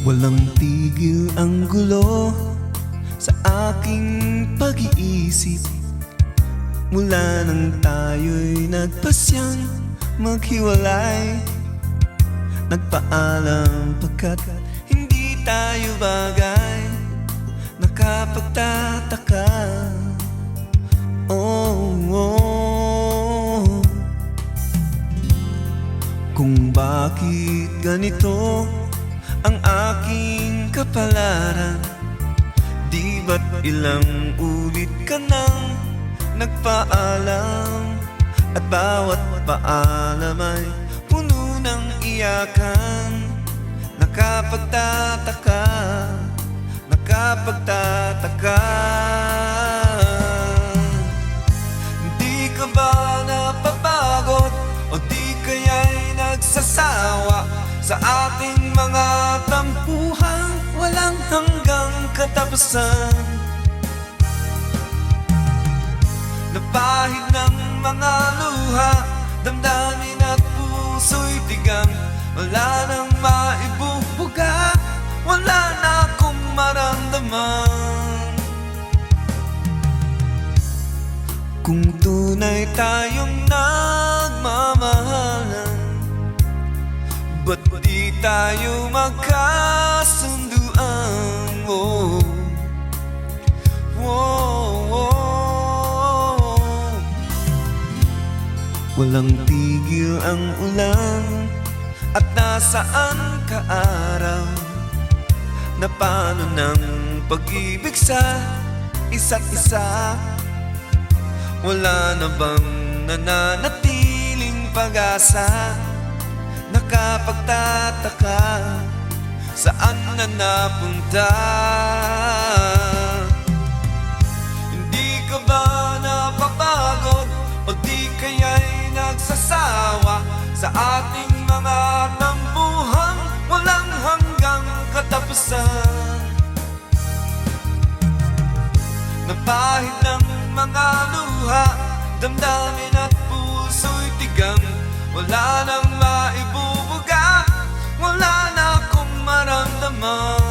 Walang tigil ang gulo sa aking pag-iisip mula nang tayo'y nagpasyang maghiwalay. Nagpaalam pagkat hindi tayo bagay. Nakapagtataka, oh, oh, kung bakit ganito ang aking kapalaran. Di ba't ilang ulit ka nang nagpaalam, at bawat paalam ay puno ng iyakan. Nakapagtataka, nakapagtataka. Di ka ba napapagod o di kaya'y nagsasawa sa ating mga tampuhan walang hanggang katapusan? Napahid ng mga luha, damdamin at puso'y tigang. Wala nang maibubuga, wala na akong maramdaman. Kung tunay tayong nagmamahalan, ba't di tayo magkasunduan? Oh, oh, oh. Walang tigil ang ulan, at nasaan ka araw? Na paano ng pag-ibig sa isa't isa? Wala na bang nananatiling pag-asa? Nakapagtataka, saan na napunta? Hindi ka ba napapagod o di kaya'y nagsasawa sa ating mga tampuhan walang hanggang katapusan? Napahid ng mga luha, damdamin at puso'y tigang. Wala nang maibubuga, wala na akong maramdaman.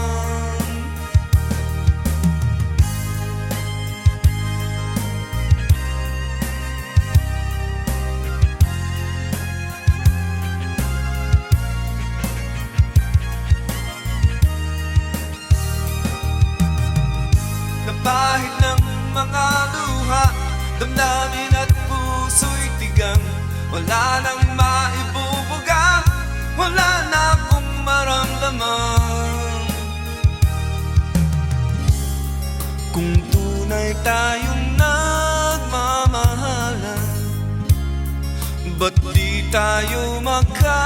Napahid ng mga luha, damdamin at puso'y tigang. Wala nang maibubuga, wala na akong maramdaman. Kung tunay tayong nagmamahalan, ba't di tayo magka